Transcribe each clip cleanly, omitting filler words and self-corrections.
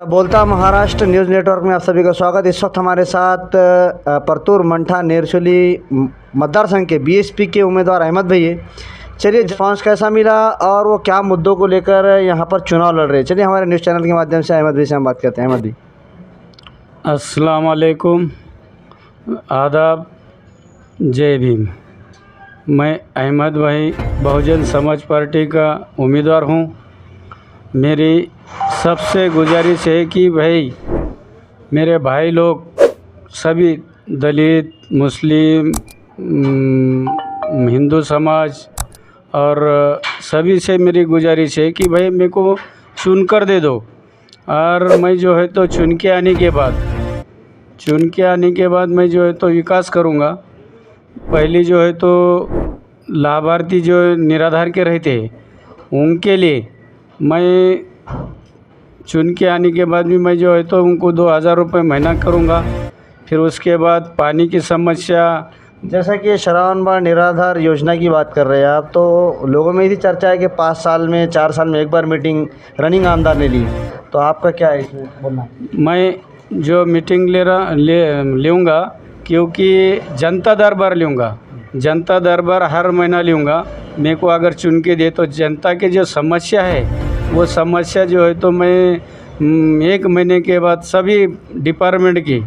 बोलता Maharashtra news network में आप सभी का स्वागत। इस वक्त हमारे साथ परतूर मंठा नेरचोली मतदार संघ के बीएसपी के उम्मीदवार अहमद भाई है। चलिए, रिस्पॉन्स कैसा मिला और वो क्या मुद्दों को लेकर यहाँ पर चुनाव लड़ रहे हैं, चलिए हमारे न्यूज़ चैनल के माध्यम से अहमद भाई से हम बात करते हैं। अहमद भाई, अस्सलाम वालेकुम, आदाब, जय भीम। मैं अहमद भाई बहुजन समाज पार्टी का उम्मीदवार हूँ। मेरी सबसे गुजारिश है कि भाई मेरे भाई लोग सभी दलित, मुस्लिम, हिंदू समाज और सभी से मेरी गुजारिश है कि भाई मेरे को चुनकर दे दो। और मैं जो है तो चुन के आने के बाद मैं जो है तो विकास करूँगा। पहली जो है तो लाभार्थी जो निराधार के रहते उनके लिए मैं चुन के आने के बाद भी मैं जो है तो उनको 2000 रुपये महीना करूँगा। फिर उसके बाद पानी की समस्या, जैसा कि श्रावण बाढ़ निराधार योजना की बात कर रहे हैं आप, तो लोगों में यही चर्चा है कि 5 साल में 4 साल में एक बार मीटिंग रनिंग आमदार ने ली, तो आपका क्या है इसमें बोलना? मैं जो मीटिंग लूँगा क्योंकि जनता दरबार लूँगा। जनता दरबार हर महीना लूँगा। मेरे को अगर चुन के दे तो जनता के जो समस्या है वो समस्या जो है तो मैं 1 महीने के बाद सभी डिपार्टमेंट की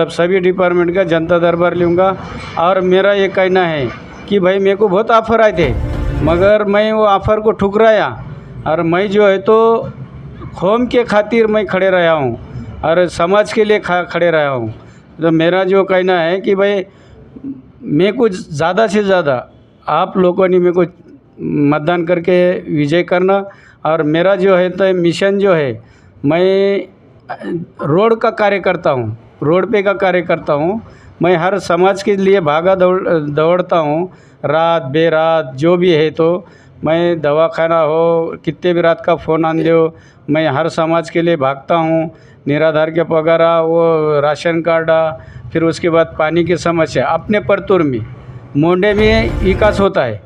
सभी डिपार्टमेंट का जनता दरबार लूँगा। और मेरा ये कहना है कि भाई मेरे को बहुत ऑफ़र आए थे, मगर मैं वो ऑफ़र को ठुकराया और मैं जो है तो कौम के खातिर मैं खड़े रहा हूँ और समाज के लिए खड़े रहा हूँ। तो मेरा जो कहना है कि भाई मेरे को ज़्यादा से ज़्यादा आप लोगों ने मेरे को मतदान करके विजय करना। और मेरा जो है तो मिशन जो है, मैं रोड का कार्य करता हूँ, रोड पे का कार्य करता हूँ। मैं हर समाज के लिए भागा दौड़ता हूँ, रात बेरात जो भी है। तो मैं दवाखाना हो, कितने भी रात का फ़ोन आन दो, मैं हर समाज के लिए भागता हूँ। निराधार के पगार, वो राशन कार्ड, फिर उसके बाद पानी की समस्या। अपने परतूर में मोंडे में विकास होता है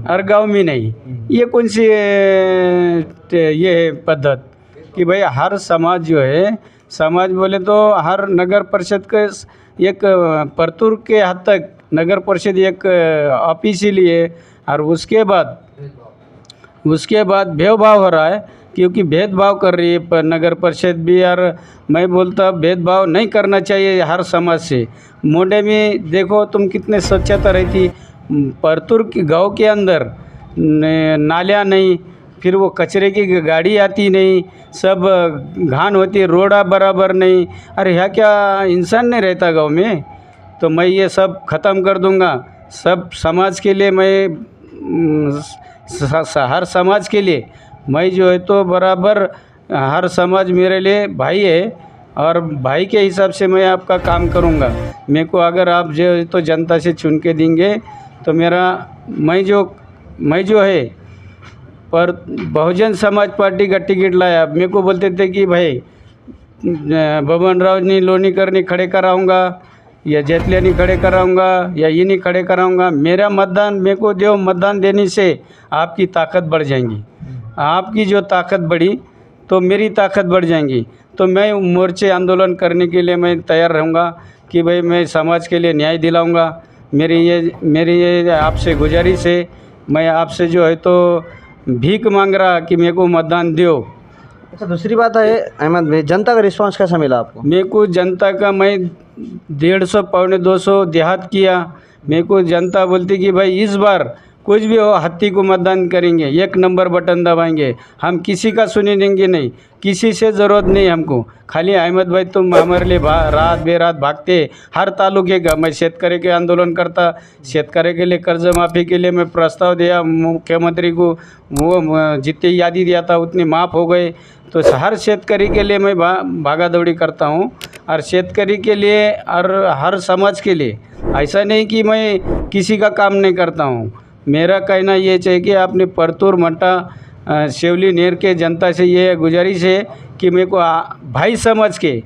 और गांव में नहीं। ये कौन सी ये है पद्धत कि भाई हर समाज जो है, समाज बोले तो हर नगर परिषद के एक परतूर के हद तक नगर परिषद एक ऑफिस ही लिए। और उसके बाद भेदभाव हो रहा है, क्योंकि भेदभाव कर रही है नगर परिषद भी। और मैं बोलता भेदभाव नहीं करना चाहिए हर समाज से। मोंडे में देखो तुम कितने स्वच्छता रहती, परतूर के गांव के अंदर नालियाँ नहीं, फिर वो कचरे की गाड़ी आती नहीं, सब घान होती, रोड़ा बराबर नहीं। अरे यहाँ क्या इंसान नहीं रहता गांव में? तो मैं ये सब ख़त्म कर दूंगा। सब समाज के लिए मैं हर समाज के लिए मैं जो है तो बराबर, हर समाज मेरे लिए भाई है और भाई के हिसाब से मैं आपका काम करूंगा। मेरे को अगर आप जो है तो जनता से चुन के देंगे तो मैं जो है पर बहुजन समाज पार्टी का टिकट लाया। मेरे को बोलते थे कि भाई बबन राव ने लोनी करनी खड़े कराऊंगा या जेतलिया नहीं खड़े कराऊंगा या ये नहीं खड़े कराऊंगा। मेरा मतदान मेरे को दो, मतदान देने से आपकी ताकत बढ़ जाएंगी। आपकी जो ताकत बढ़ी तो मेरी ताकत बढ़ जाएंगी। तो मैं मोर्चे आंदोलन करने के लिए मैं तैयार रहूँगा कि भाई मैं समाज के लिए न्याय दिलाऊंगा। मेरी ये आपसे गुजारिश है। मैं आपसे जो है तो भीख मांग रहा कि मेरे को मतदान दो। अच्छा, दूसरी बात है अहमद भाई, जनता का रिस्पांस कैसा मिला आपको? मेरे को जनता का, मैं 150 पौने 200 देहात किया। मेरे को जनता बोलती कि भाई इस बार कुछ भी हो हत्ती को मतदान करेंगे, 1 नंबर बटन दबाएंगे, हम किसी का सुने देंगे नहीं, किसी से ज़रूरत नहीं हमको। खाली अहमद भाई तुम हमारे लिए रात बेरात भागते हर तालुके का। मैं शेतकरी के आंदोलन करता, शेतकरी के लिए कर्ज माफ़ी के लिए मैं प्रस्ताव दिया मुख्यमंत्री को, वो जितनी यादी दिया था उतनी माफ़ हो गए। तो हर शेतकरी के लिए मैं भागा दौड़ी करता हूँ और शेतकरी के लिए और हर समाज के लिए। ऐसा नहीं कि मैं किसी का काम नहीं करता हूँ। मेरा कहना ये चाहिए कि आपने परतूर मंठा शेवली नेर के जनता से ये गुजारिश है कि मेरे को भाई समझ के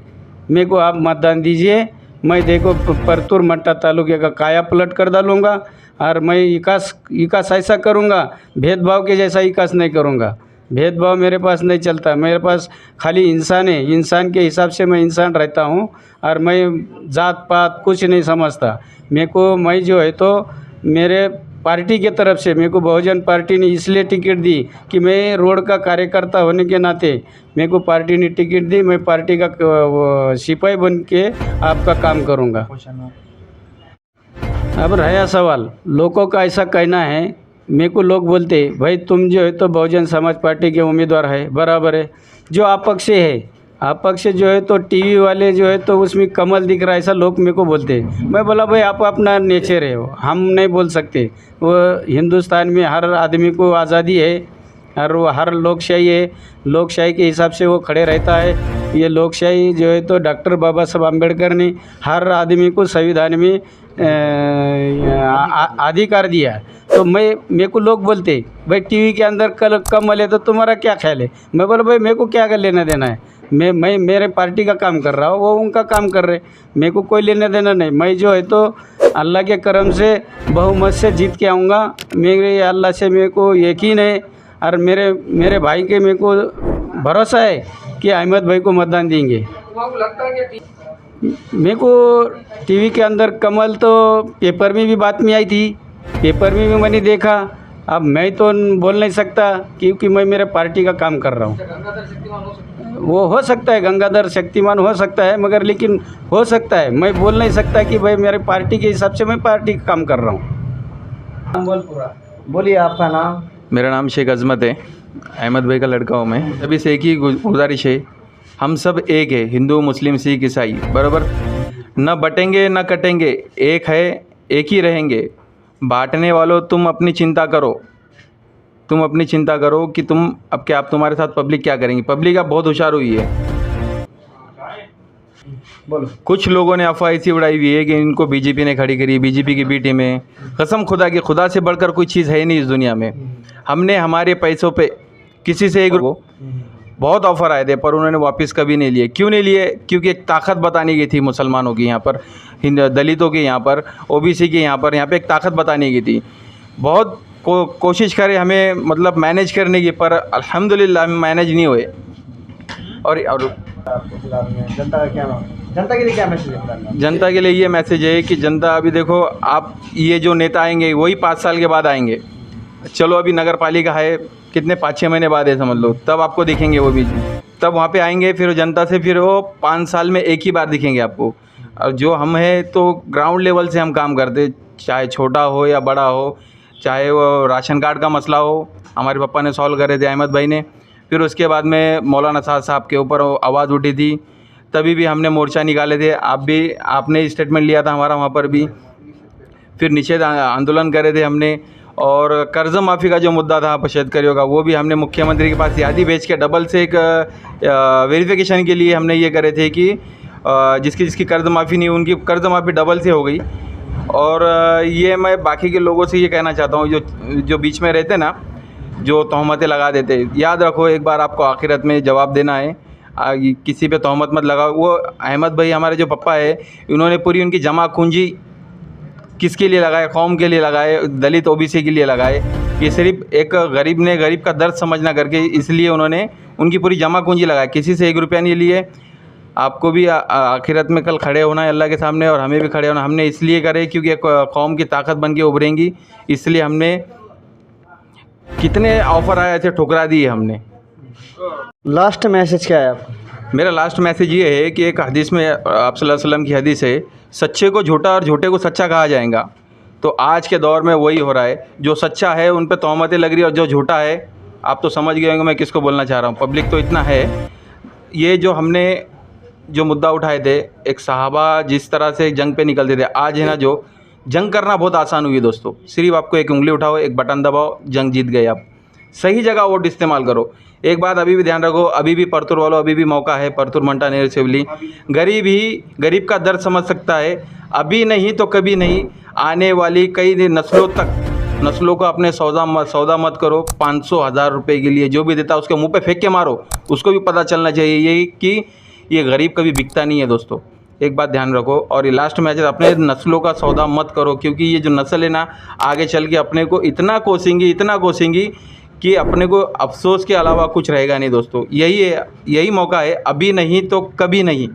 मेरे को आप मतदान दीजिए। मैं देखो परतूर मंठा तालुके का काया पलट कर डालूँगा और मैं विकास ऐसा करूँगा, भेदभाव के जैसा विकास नहीं करूँगा। भेदभाव मेरे पास नहीं चलता। मेरे पास खाली इंसान है, इंसान के हिसाब से मैं इंसान रहता हूँ और मैं जात पात कुछ नहीं समझता। मैं जो है तो मेरे पार्टी के तरफ से मेरे को बहुजन पार्टी ने इसलिए टिकट दी कि मैं रोड का कार्यकर्ता होने के नाते मेरे को पार्टी ने टिकट दी। मैं पार्टी का सिपाही बन के आपका काम करूँगा। अब रहा सवाल, लोगों का ऐसा कहना है, मेरे को लोग बोलते भाई तुम जो है तो बहुजन समाज पार्टी के उम्मीदवार है, बराबर है। जो अपक्ष है, अपक्ष जो है तो टीवी वाले जो है तो उसमें कमल दिख रहा है, ऐसा लोग मेरे को बोलते। मैं बोला भाई आप अपना नेचर है, हम नहीं बोल सकते। वो हिंदुस्तान में हर आदमी को आज़ादी है और वो हर लोकशाही है, लोकशाही के हिसाब से वो खड़े रहता है। ये लोकशाही जो है तो डॉक्टर बाबा साहब अम्बेडकर ने हर आदमी को संविधान में अधिकार दिया है। तो मेरे को लोग बोलते भाई टीवी के अंदर कमल है तो तुम्हारा क्या ख्याल है। मैं बोला भाई मेरे को क्या कर लेना देना है, मैं मेरे पार्टी का काम कर रहा हूँ, वो उनका काम कर रहे, मेरे को कोई लेना देना नहीं। मैं जो है तो अल्लाह के करम से बहुमत से जीत के आऊँगा। मेरे अल्लाह से मेरे को यकीन है और मेरे भाई के मेरे को भरोसा है कि अहमद भाई को मतदान देंगे। मेरे को टीवी के अंदर कमल तो पेपर में भी बात में आई थी, पेपर में भी मैंने देखा। अब मैं तो बोल नहीं सकता क्योंकि मैं मेरे पार्टी का काम कर रहा हूँ। वो हो सकता है गंगाधर शक्तिमान हो सकता है, मगर लेकिन हो सकता है, मैं बोल नहीं सकता कि भाई मेरे पार्टी के हिसाब से मैं पार्टी का काम कर रहा हूँ। बोलिए आपका नाम। मेरा नाम शेख अजमत है, अहमद भाई का लड़का हूँ मैं। सभी से एक ही गुजारिश है, हम सब एक है, हिंदू मुस्लिम सिख ईसाई, बराबर न बटेंगे न कटेंगे, एक है, एक ही रहेंगे। बांटने वालों तुम अपनी चिंता करो, तुम अपनी चिंता करो कि तुम अब क्या, आप तुम्हारे साथ पब्लिक क्या करेंगी। पब्लिक अब बहुत होशियार हुई है। बोलो। कुछ लोगों ने अफवाह ऐसी उड़ाई हुई है कि इनको बीजेपी ने खड़ी करी, बीजेपी की बी टीम है। कसम खुदा की, खुदा से बढ़कर कोई चीज़ है ही नहीं इस दुनिया में। हमने हमारे पैसों पे किसी से एक बहुत ऑफ़र आए थे पर उन्होंने वापस कभी नहीं लिए। क्यों नहीं लिए? क्योंकि एक ताकत बतानी गई थी मुसलमानों की यहाँ पर, दलितों की यहाँ पर, ओबीसी की यहाँ पे एक ताकत बतानी गई थी। बहुत कोशिश करे हमें मतलब मैनेज करने की, पर अल्हम्दुलिल्लाह मैनेज नहीं हुए। और जनता का क्या नाम, जनता के लिए क्या मैसेज है? जनता के लिए ये मैसेज है कि जनता अभी देखो, आप ये जो नेता आएंगे वही 5 साल के बाद आएंगे। चलो अभी नगर पालिका है, कितने 5-6 महीने बाद है समझ लो, तब आपको दिखेंगे वो भी, तब वहाँ पे आएंगे फिर जनता से, फिर वो 5 साल में एक ही बार दिखेंगे आपको। और जो हम हैं तो ग्राउंड लेवल से हम काम करते, चाहे छोटा हो या बड़ा हो, चाहे वो राशन कार्ड का मसला हो, हमारे पापा ने सॉल्व करे थे, अहमद भाई ने। फिर उसके बाद में मौलाना साहब के ऊपर आवाज़ उठी थी, तभी भी हमने मोर्चा निकाले थे। आपने स्टेटमेंट लिया था हमारा वहाँ पर भी। फिर निषेध आंदोलन करे थे हमने। और कर्ज़ माफ़ी का जो मुद्दा था शेतकरियों का, वो भी हमने मुख्यमंत्री के पास यादी भेज के डबल से एक वेरिफिकेशन के लिए हमने ये करे थे कि जिसकी कर्ज़ माफ़ी नहीं, उनकी कर्ज़ माफ़ी डबल से हो गई। और ये मैं बाकी के लोगों से ये कहना चाहता हूँ, जो बीच में रहते ना, जो तहमतें लगा देते, याद रखो एक बार आपको आखिरत में जवाब देना है। किसी पे तहमत मत लगाओ। वो अहमद भाई हमारे जो पप्पा है, इन्होंने पूरी उनकी जमा पूंजी किसके लिए लगाए? कौम के लिए लगाए, दलित ओबीसी के लिए लगाए। ये सिर्फ एक गरीब ने गरीब का दर्द समझना करके, इसलिए उन्होंने उनकी पूरी जमा पूंजी लगाई, किसी से 1 रुपया नहीं लिए। आपको भी आखिरत में कल खड़े होना है अल्लाह के सामने, और हमें भी खड़े होना। हमने इसलिए करे क्योंकि कौम की ताकत बन के उभरेंगी, इसलिए हमने कितने ऑफ़र आए थे ठुकरा दिए हमने। लास्ट मैसेज क्या है आपका? मेरा लास्ट मैसेज ये है कि एक हदीस में आप सल्लल्लाहु अलैहि वसल्लम की हदीस है, सच्चे को झूठा और झूठे को सच्चा कहा जाएगा। तो आज के दौर में वही हो रहा है, जो सच्चा है उन पे तहमतें लग रही है, और जो झूठा है, आप तो समझ गए होंगे मैं किसको बोलना चाह रहा हूँ। पब्लिक तो इतना है। ये जो हमने जो मुद्दा उठाए थे, एक सहाबा जिस तरह से जंग पे निकलते थे, आज है ना जो जंग करना बहुत आसान हुई है दोस्तों। सिर्फ आपको एक उंगली उठाओ, एक बटन दबाओ, जंग जीत गए आप। सही जगह वोट इस्तेमाल करो। एक बात अभी भी ध्यान रखो, अभी भी परतूर वालों, अभी भी मौका है। परतूर मंठा नेर सिवली, गरीब का दर्द समझ सकता है। अभी नहीं तो कभी नहीं, आने वाली कई नस्लों को अपने सौदा मत करो। 500-1000 रुपये के लिए जो भी देता है उसके मुंह पे फेंक के मारो, उसको भी पता चलना चाहिए ये कि ये गरीब कभी बिकता नहीं है दोस्तों। एक बात ध्यान रखो। और ये लास्ट मैसेज, अपने नस्लों का सौदा मत करो, क्योंकि ये जो नस्ल है ना, आगे चल के अपने को इतना कोसेंगी कि अपने को अफसोस के अलावा कुछ रहेगा नहीं दोस्तों। यही है, यही मौका है, अभी नहीं तो कभी नहीं।